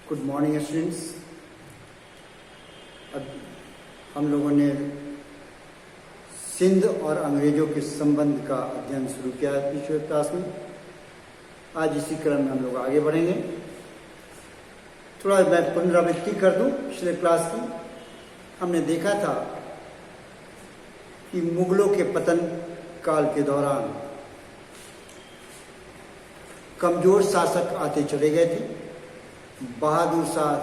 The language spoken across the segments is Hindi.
Good morning students. अब हम लोगों ने सिंध और अंग्रेजों के संबंध का अध्ययन शुरू किया है पिछले क्लास में। आज इसी क्रम में हम लोग आगे बढ़ेंगे। थोड़ा मैं पुनरावृत्ति कर दूं पिछले क्लास की। हमने देखा था कि मुगलों के पतन काल के दौरान कमजोर शासक आते चले गए थे। बहादुर शाह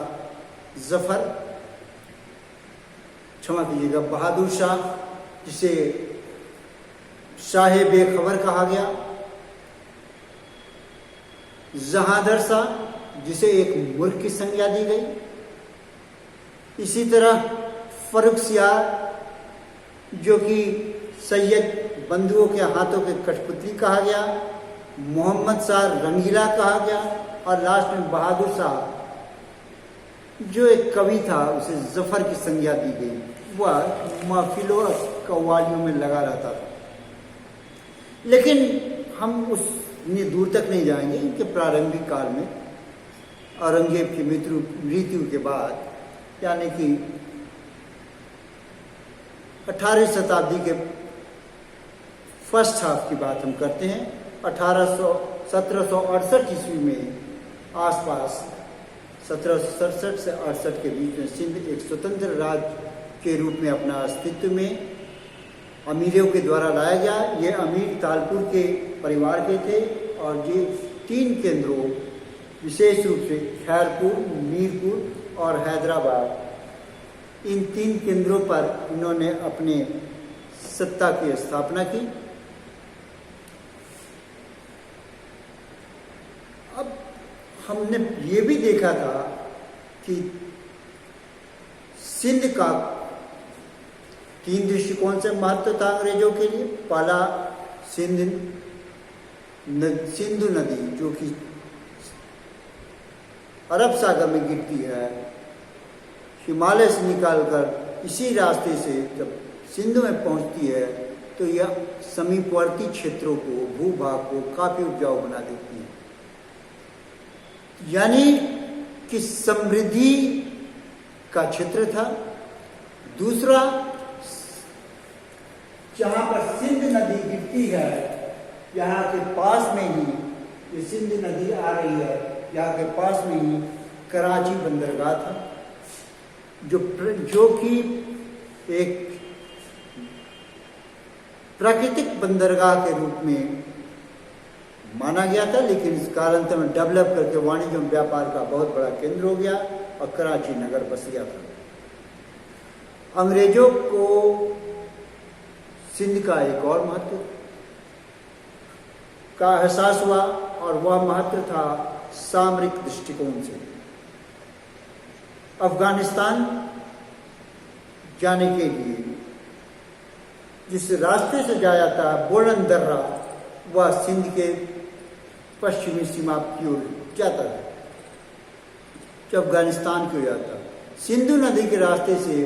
जफर, क्षमा कीजिएगा, बहादुर शाह जिसे शाह बेखबर कहा गया, जहांदर शाह जिसे एक मूर्ख की संज्ञा दी गई, इसी तरह फर्रुखसियार जो कि सैयद बंधुओं के हाथों के कठपुतली कहा गया, मोहम्मद शाह रंगीला कहा गया और लास्ट में बहादुर शाह जो एक कवि था उसे जफर की संज्ञा दी गई। वह महफिलों और कव्वालियों में लगा रहता था। लेकिन हम उतनी दूर तक नहीं जाएंगे। इनके प्रारंभिक काल में औरंगजेब की मृत्यु के बाद, यानी कि 18वीं शताब्दी के फर्स्ट हाफ की बात हम करते हैं। 1768 ईस्वी में आसपास 1767 से 68 के बीच में सिंध एक स्वतंत्र राज्य के रूप में अपना अस्तित्व में अमीरों के द्वारा लाया गया। ये अमीर तालपुर के परिवार के थे और ये 3 केंद्रों, विशेष रूप से खैरपुर, मीरपुर और हैदराबाद, इन 3 केंद्रों पर इन्होंने अपने सत्ता की स्थापना की। अब हमने ये भी देखा था कि सिंध का 3 दृष्टिकोण से महत्व था अंग्रेजों के लिए। पहला, सिंधु नदी जो कि अरब सागर में गिरती है, हिमालय से निकालकर इसी रास्ते से जब सिंधु में पहुंचती है तो यह समीपवर्ती क्षेत्रों को, भूभाग को काफी उपजाऊ बना देती है। यानी कि समृद्धि का क्षेत्र था। दूसरा, जहां पर सिंध नदी गिरती है, यहाँ के पास में ही ये सिंध नदी आ रही है, यहाँ के पास में ही कराची बंदरगाह था, जो कि एक प्राकृतिक बंदरगाह के रूप में माना गया था। लेकिन इस कालांतर में डेवलप करके वाणिज्य और व्यापार का बहुत बड़ा केंद्र हो गया और कराची नगर बस गया था। अंग्रेजों को सिंध का एक और महत्व का एहसास हुआ और वह महत्व था सामरिक दृष्टिकोण से। अफगानिस्तान जाने के लिए जिस रास्ते से जाया था बोलन दर्रा, वह सिंध के पश्चिमी सीमा की ओर जाता है, जो अफगानिस्तान की ओर जाता। सिंधु नदी के रास्ते से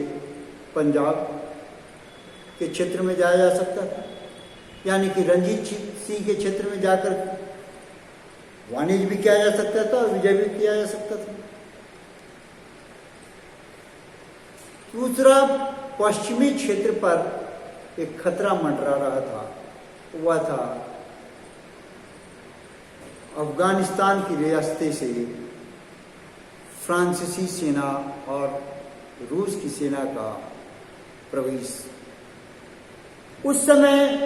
पंजाब के क्षेत्र में जाया जा सकता था, यानी कि रंजीत सिंह के क्षेत्र में जाकर वाणिज्य भी किया जा सकता था और विजय भी किया जा सकता था। दूसरा, पश्चिमी क्षेत्र पर एक खतरा मंडरा रहा था, वह था अफगानिस्तान की रास्ते से फ्रांसीसी सेना और रूस की सेना का प्रवेश। उस समय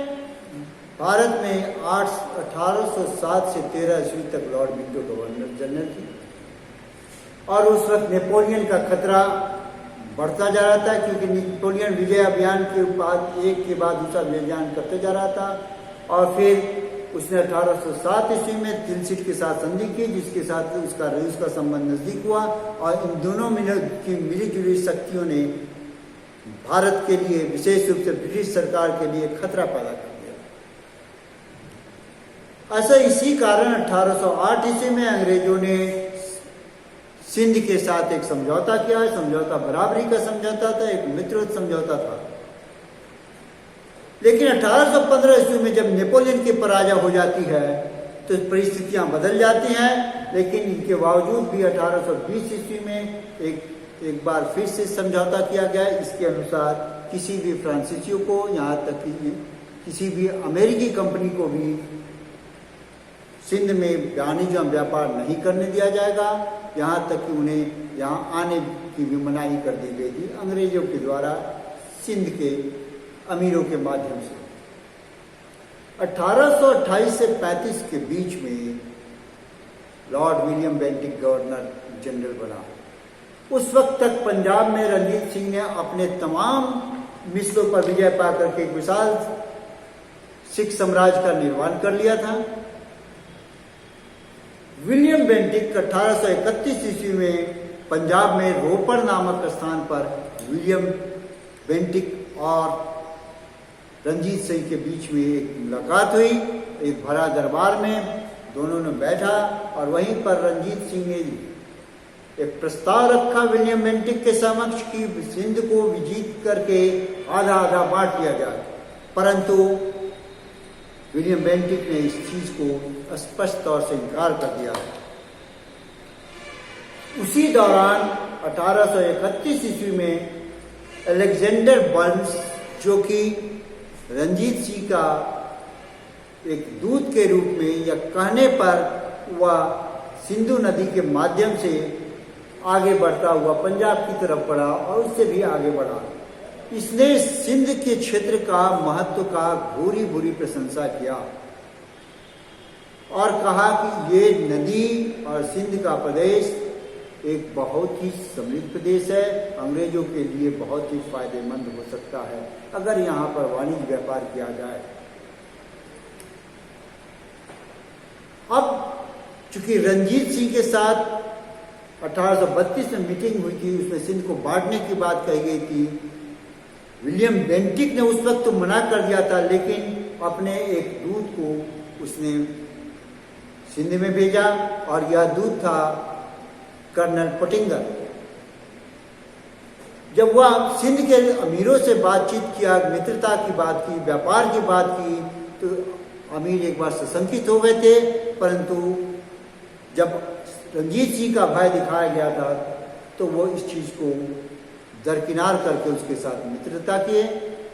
भारत में 1807 से 13 ईस्वी तक लॉर्ड विक्टोर गवर्नर जनरल थे और उस वक्त नेपोलियन का खतरा बढ़ता जा रहा था, क्योंकि नेपोलियन विजय अभियान के बाद एक के बाद दूसरा अभियान करते जा रहा था। और फिर उसने 1807 ईस्वी में तिलसिट के साथ संधि की, जिसके साथ उसका रूस का संबंध नजदीक हुआ और इन दोनों की मिलीजुली शक्तियों ने भारत के लिए, विशेष रूप से ब्रिटिश सरकार के लिए खतरा पैदा कर दिया। ऐसा इसी कारण 1808 ईस्वी में अंग्रेजों ने सिंध के साथ एक समझौता किया। समझौता बराबरी का समझौता था, एक मित्रवत समझौता था। लेकिन 1815 ईस्वी में जब नेपोलियन की पराजय हो जाती है तो परिस्थितियां बदल जाती हैं, लेकिन इनके बावजूद भी 1820 ईस्वी में एक बार फिर से समझौता किया गया। इसके अनुसार किसी भी फ्रांसीसियों को, यहाँ तक कि किसी भी अमेरिकी कंपनी को भी सिंध में वाणिज्य व्यापार नहीं करने दिया जाएगा। यहाँ तक कि उन्हें यहाँ आने की भी मनाही कर दी गई थी अंग्रेजों के द्वारा सिंध के अमीरों के माध्यम से। 1828 से 35 के बीच में Lord William Bentinck governor general बना। उस वक्त तक पंजाब में रंजीत सिंह ने अपने तमाम मिसलों पर विजय पाकर के एक विशाल सिख साम्राज्य का निर्माण कर लिया था। विलियम बेंटिक 1831 ईस्वी में पंजाब में रोपड़ नामक स्थान पर विलियम बेंटिक और रंजीत सिंह के बीच में एक मुलाकात हुई। एक भरा दरबार में दोनों ने बैठा और वहीं पर रंजीत सिंह ने एक प्रस्ताव रखा विलियम बेंटिक के समक्ष कि सिंध को विजीत करके आधा आधा बांट लिया जाए, परंतु विलियम बेंटिक ने इस चीज को स्पष्ट तौर से इनकार कर दिया। उसी दौरान 1831 ईस्वी में अलेक्जेंडर बर्न्स, जो कि रंजीत सिंह का एक दूत के रूप में या कहने पर वह सिंधु नदी के माध्यम से आगे बढ़ता हुआ पंजाब की तरफ बढ़ा और उससे भी आगे बढ़ा। इसने सिंध के क्षेत्र का महत्व का भूरी भूरी प्रशंसा किया और कहा कि ये नदी और सिंध का प्रदेश एक बहुत ही समृद्ध प्रदेश है, अंग्रेजों के लिए बहुत ही फायदेमंद हो सकता है अगर यहाँ पर वाणिज्य व्यापार किया जाए। अब चूंकि रंजीत सिंह के साथ 1832 में मीटिंग हुई थी, उसमें सिंध को बांटने की बात कही गई थी। विलियम बेंटिक ने उस वक्त तो मना कर दिया था, लेकिन अपने एक दूत को उसने सिंध में भेजा और यह दूत था कर्नल पटिंगर। जब वह सिंध के अमीरों से बातचीत किया, मित्रता की बात की, व्यापार की बात की, तो अमीर एक बार सशंकित हो गए थे, परंतु जब रंजीत सिंह का भय दिखाया गया था तो वो इस चीज को दरकिनार करके उसके साथ मित्रता किए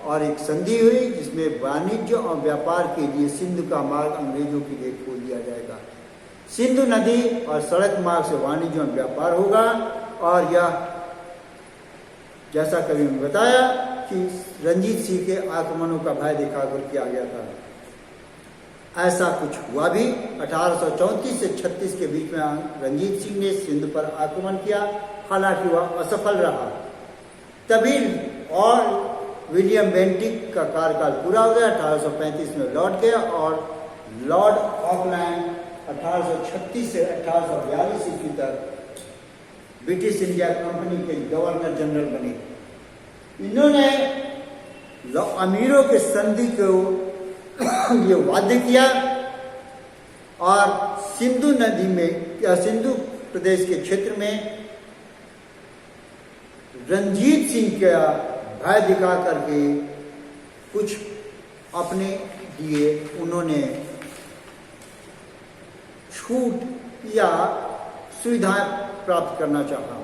और एक संधि हुई जिसमें वाणिज्य और व्यापार के लिए सिंधु का मार्ग अंग्रेजों के लिए खोल दिया जाएगा। सिंधु नदी और सड़क मार्ग से वाणिज्य और व्यापार होगा और यह जैसा कभी मैंने बताया कि रंजीत सिंह के आक्रमणों का भय दिखाकर किया गया था। ऐसा कुछ हुआ भी। 1834 से 36 के बीच में रंजीत सिंह ने सिंध पर आक्रमण किया, हालांकि वह असफल रहा। तभी और विलियम बेंटिक का कार्यकाल पूरा हो गया, 1835 में लौट गया और लॉर्ड ऑकलैंड 1836 से 1842 ईस्वी तक ब्रिटिश इंडिया कंपनी के गवर्नर जनरल बने। इन्होंने अमीरों के संधि को ये वाद्य किया और सिंधु नदी में या सिंधु प्रदेश के क्षेत्र में रंजीत सिंह का भय दिखा करके कुछ अपने लिए उन्होंने छूट या सुविधाएं प्राप्त करना चाहा।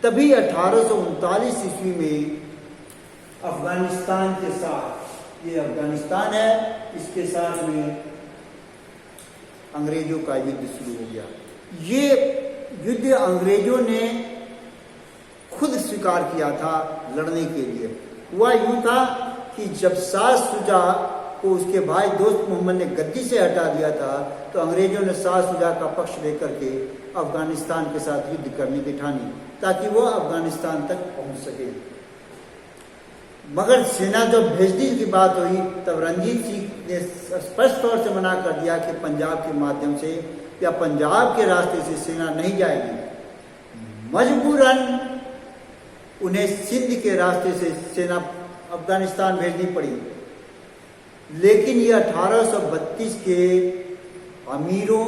तभी 1839 ईस्वी में अफगानिस्तान के साथ, ये अफगानिस्तान है, इसके साथ में अंग्रेजों का युद्ध शुरू हो गया। ये युद्ध अंग्रेजों ने खुद स्वीकार किया था लड़ने के लिए। हुआ यूं था कि जब शाह शुजा को उसके भाई दोस्त मोहम्मद ने गद्दी से हटा दिया था तो अंग्रेजों ने शाह शुजा का पक्ष लेकर के अफगानिस्तान के साथ युद्ध करने की ठानी ताकि वो अफगानिस्तान तक पहुंच सके। मगर सेना जब भेजने की बात हुई तब रंजीत सिंह ने स्पष्ट तौर से मना कर दिया कि पंजाब के माध्यम से या पंजाब के रास्ते से सेना नहीं जाएगी। मजबूरन उन्हें सिंध के रास्ते से सेना अफगानिस्तान भेजनी पड़ी। लेकिन ये 1832 के अमीरों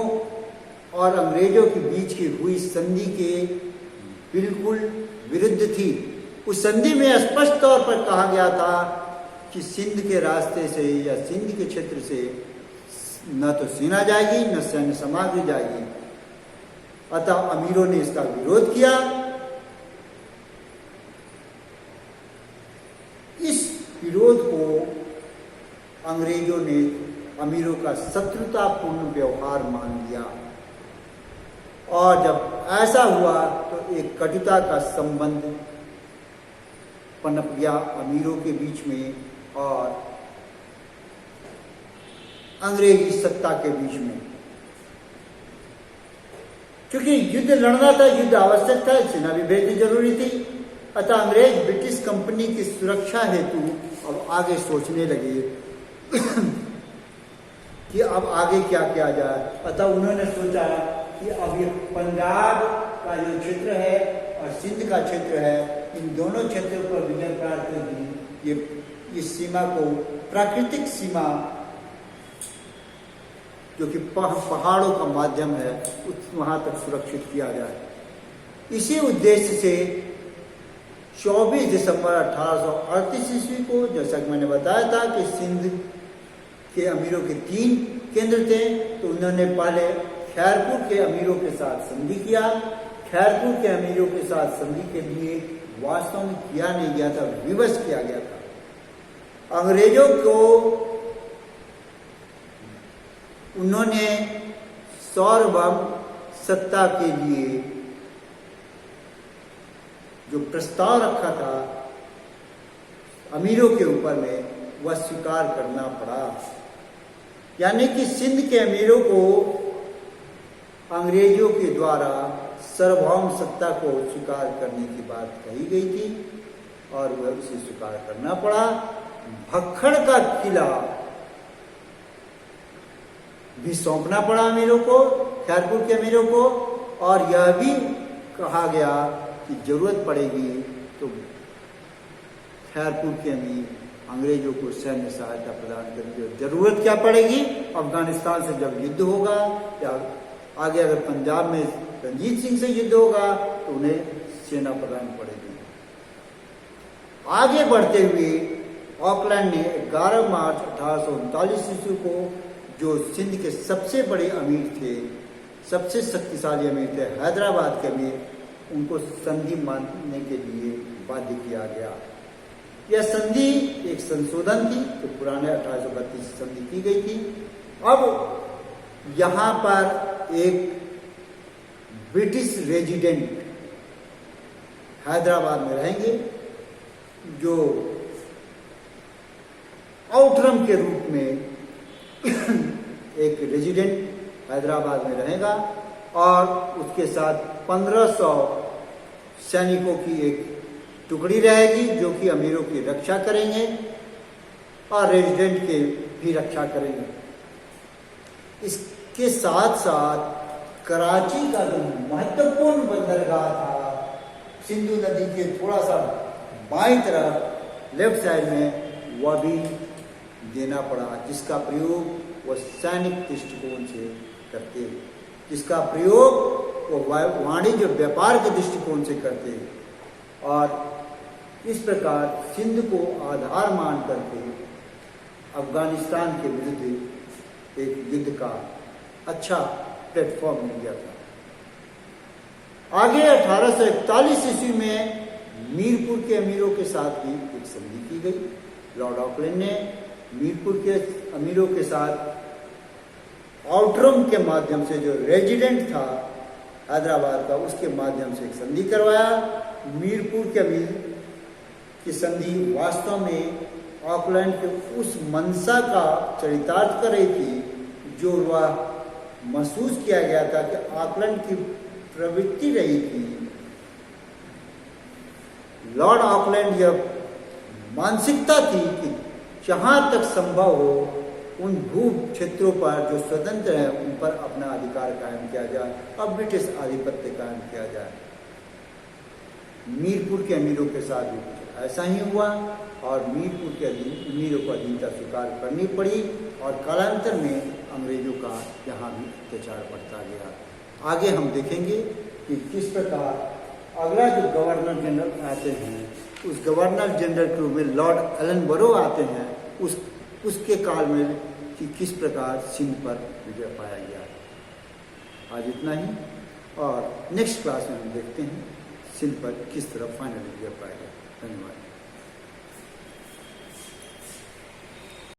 और अंग्रेजों के बीच की हुई संधि के बिल्कुल विरुद्ध थी। उस संधि में स्पष्ट तौर पर कहा गया था कि सिंध के रास्ते से या सिंध के क्षेत्र से न तो सेना जाएगी न सैन्य सामग्री जाएगी। अतः अमीरों ने इसका विरोध किया। इस विरोध को अंग्रेजों ने अमीरों का शत्रुतापूर्ण व्यवहार मान लिया और जब ऐसा हुआ तो एक कटुता का संबंध पनप गया अमीरों के बीच में और अंग्रेजी सत्ता के बीच में। क्योंकि युद्ध लड़ना था, युद्ध आवश्यक था, सेना भी भेजनी जरूरी थी। अतः अंग्रेज ब्रिटिश कंपनी की सुरक्षा हेतु अब आगे सोचने लगे कि अब आगे क्या किया जाए। अतः उन्होंने सोचा कि अब ये पंजाब का जो क्षेत्र है और सिंध का क्षेत्र है, इन दोनों क्षेत्रों पर विजय प्राप्त होगी। ये इस सीमा को प्राकृतिक सीमा जो कि पहाड़ों का माध्यम है वहां तक सुरक्षित किया जाए। इसी उद्देश्य से 24 दिसंबर 1838 ईस्वी को, जैसा कि मैंने बताया था कि सिंध के अमीरों के 3 केंद्र थे, तो उन्होंने पहले खैरपुर के अमीरों के साथ संधि किया। खैरपुर के अमीरों के साथ संधि के लिए वास्तव में किया नहीं गया था, विवश किया गया था। अंग्रेजों को उन्होंने सार्वभौम सत्ता के लिए जो प्रस्ताव रखा था अमीरों के ऊपर में, वह स्वीकार करना पड़ा। यानी कि सिंध के अमीरों को अंग्रेजों के द्वारा सार्वभौम सत्ता को स्वीकार करने की बात कही गई थी और वह उसे स्वीकार करना पड़ा। भक्खड़ का किला भी सौंपना पड़ा अमीरों को, खैरपुर के अमीरों को, और यह भी कहा गया कि जरूरत पड़ेगी तो खैरपुर के अमीर अंग्रेजों को सैन्य सहायता प्रदान करेंगे। जरूरत क्या पड़ेगी? अफगानिस्तान से जब युद्ध होगा या आगे अगर पंजाब में रंजीत सिंह से युद्ध होगा तो उन्हें सेना प्रदान पड़ेगी। आगे बढ़ते हुए ऑकलैंड ने 11 मार्च 1839 ईस्वी को, जो सिंध के सबसे बड़े अमीर थे, सबसे शक्तिशाली अमीर थे, हैदराबाद के अमीर, उनको संधि मानने के लिए बाध्य किया गया। यह संधि एक संशोधन थी, तो पुराने 1832 संधि की गई थी। अब यहां पर एक ब्रिटिश रेजिडेंट हैदराबाद में रहेंगे, जो आउटरम के रूप में एक रेजिडेंट हैदराबाद में रहेगा और उसके साथ 1500 सैनिकों की एक टुकड़ी रहेगी जो कि अमीरों की रक्षा करेंगे और रेजिडेंट के भी रक्षा करेंगे। इसके साथ साथ कराची का जो महत्वपूर्ण बंदरगाह था, सिंधु नदी के थोड़ा सा बाईं तरफ लेफ्ट साइड में, वह भी देना पड़ा, जिसका प्रयोग वह सैनिक दृष्टिकोण से करते हैं, जिसका प्रयोग वो वाणिज्य व्यापार के दृष्टिकोण से करते हैं। और इस प्रकार सिंध को आधार मान करके अफगानिस्तान के विरुद्ध एक युद्ध का अच्छा प्लेटफॉर्म मिल गया था। आगे 1841 ईस्वी में मीरपुर के अमीरों के साथ भी एक संधि की गई। लॉर्ड ऑकलैंड ने मीरपुर के अमीरों के साथ आउटरम के माध्यम से, जो रेजिडेंट था हैदराबाद का, उसके माध्यम से एक संधि करवाया। मीरपुर के अमीर की संधि वास्तव में ऑकलैंड के उस मंशा का चरितार्थ कर रही थी जो वह महसूस किया गया था कि ऑकलैंड की प्रवृत्ति रही थी। लॉर्ड ऑकलैंड यह मानसिकता थी कि जहां तक संभव हो उन भू क्षेत्रों पर जो स्वतंत्र हैं उन पर अपना अधिकार कायम किया जाए और ब्रिटिश आधिपत्य कायम किया जाए। मीरपुर के अमीरों के साथ भी कुछ ऐसा ही हुआ और मीरपुर के अमीरों को अधीनता स्वीकार करनी पड़ी और कालांतर में अंग्रेजों का यहाँ भी अत्याचार बढ़ता गया। आगे हम देखेंगे कि किस प्रकार अगला जो गवर्नर जनरल आते हैं, उस गवर्नर जनरल के रूप में लॉर्ड एलन बरो आते हैं, उसके काल में कि किस प्रकार सिंध पर विजय पाया गया। आज इतना ही, और नेक्स्ट क्लास में हम देखते हैं सिंध पर किस तरह फाइनल विजय पाया गया। धन्यवाद।